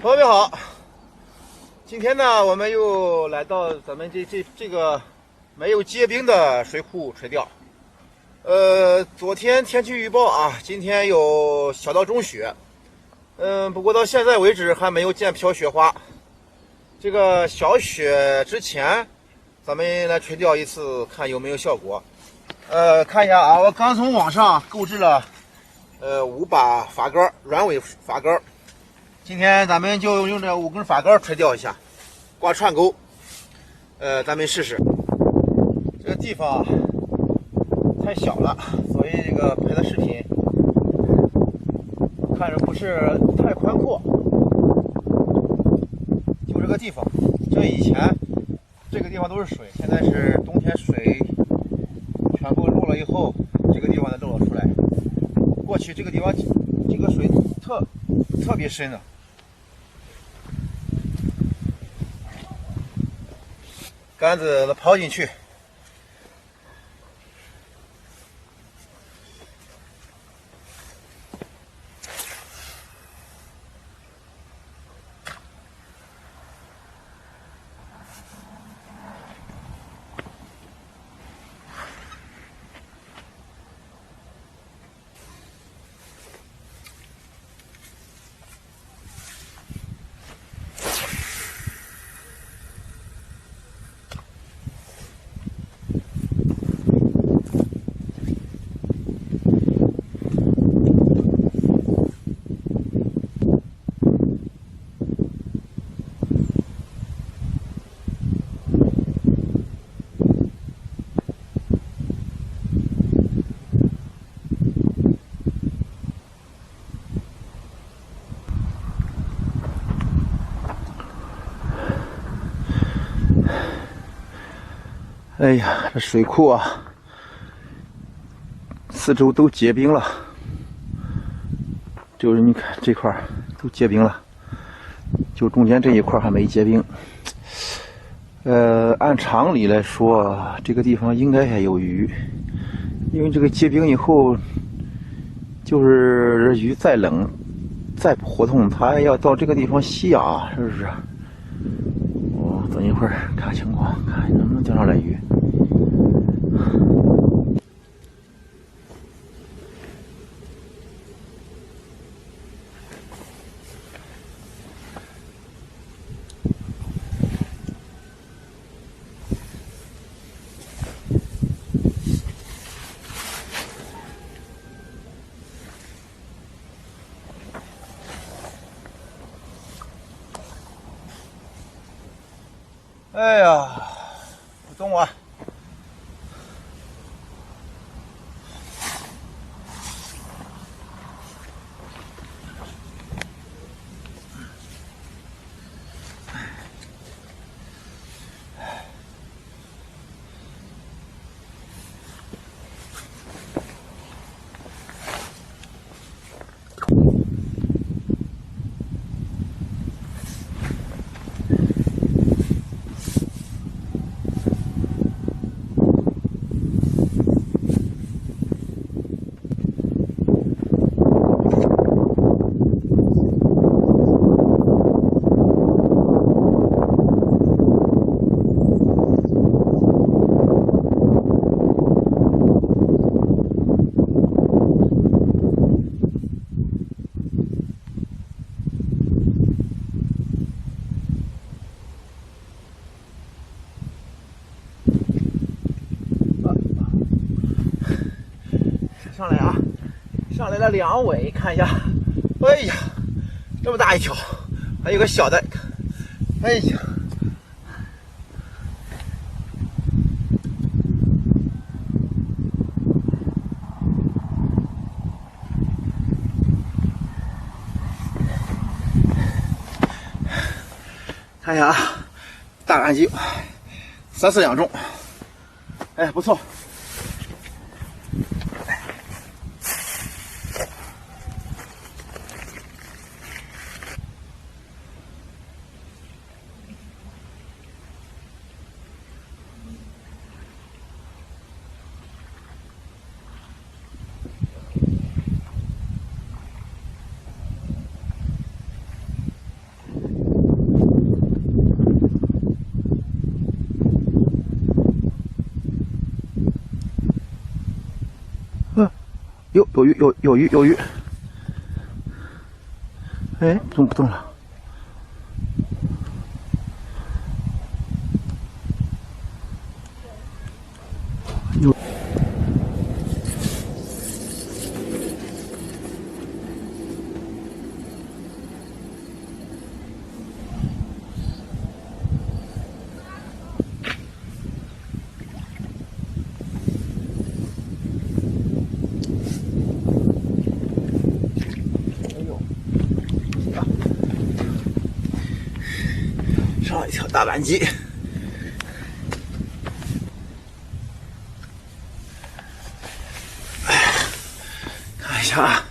朋友们好，今天呢，我们又来到咱们这个没有结冰的水库垂钓。昨天天气预报啊，今天有小到中雪，不过到现在为止还没有见飘雪花。这个小雪之前，咱们来垂钓一次，看有没有效果。看一下啊，我刚从网上购置了5把筏竿，软尾筏竿。今天咱们就用这5根筏竿垂钓一下，挂串钩。咱们试试。这个地方太小了，所以这个拍的视频看着不是太宽阔。就这个地方，这以前这个地方都是水，现在是冬天水全部漏了以后，这个地方才漏了出来。过去这个地方这个水特别深的。杆子抛进去，哎呀，这水库啊，四周都结冰了，就是你看这块都结冰了，就中间这一块还没结冰。按常理来说，这个地方应该还有鱼，因为这个结冰以后，就是鱼再冷、再不活动，它要到这个地方吸氧，是不是？我等一会儿看情况，看能不能钓上来鱼。哎呀，不动啊！上来啊！上来了2尾，看一下。哎呀，这么大一条，还有个小的。哎呀，看一下啊，大干鸡，3、4两重。哎，不错。有鱼，有鱼。哎，怎么不动了？有。上了一条大板鲫，看一下啊，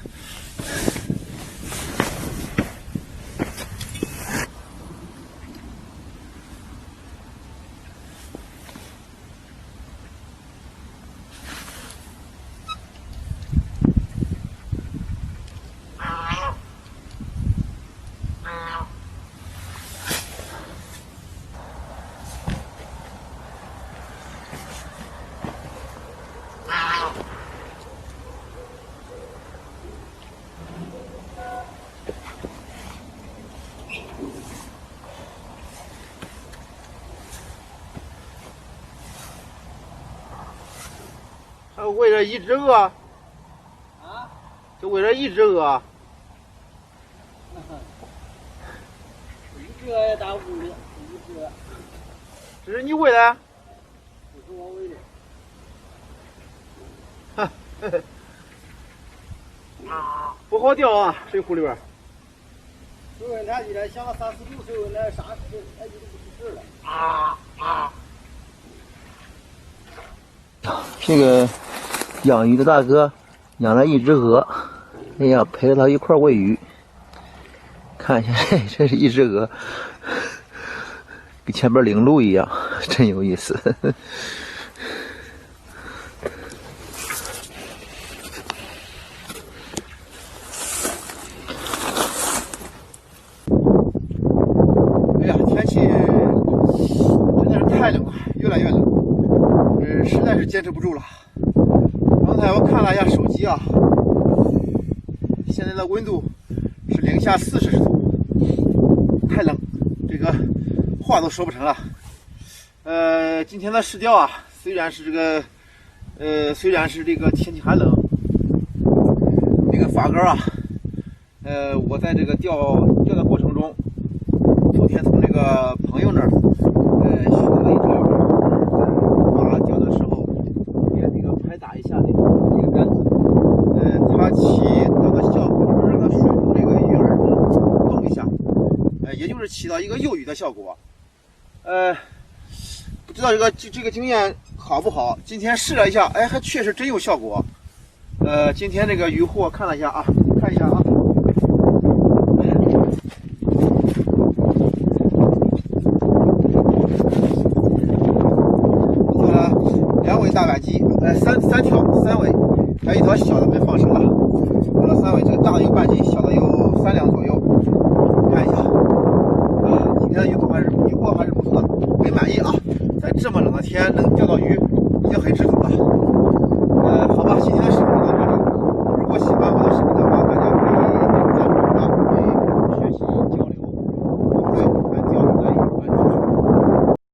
喂了一只鹅啊，就喂了一只鹅。一只也打屋里，一只。这是你喂的？不是我喂的。不好钓啊，水库里边。就问他今天下了36岁，那啥事，他就不是事了。这个养鱼的大哥养了一只鹅，哎呀，陪着他一块喂鱼。看一下，这是一只鹅，跟前边领路一样，真有意思。哎呀，天气真的是太冷了，越来越冷。实在是坚持不住了。刚才我看了一下手机啊，现在的温度是零下40度，太冷，这个话都说不成了。今天的试钓啊，虽然是这个天气寒冷，这个法竿啊，我在这个钓的过程中，昨天从这个朋友那儿，学到了一招。把钓的时候，也这个拍打一下这个杆子，它起到的效果就是让它水中这个鱼饵动一下，也就是起到一个诱鱼的效果。不知道这个经验好不好？今天试了一下，哎，还确实真有效果。今天这个鱼货看了一下啊，看一下啊。2尾大板鲫，三条，3尾，还有一条小的没放生了，做了3尾，这个大的有半斤，小的有3两左右。看一下，今天的鱼货还是不错的，没满意啊，在这么冷的天能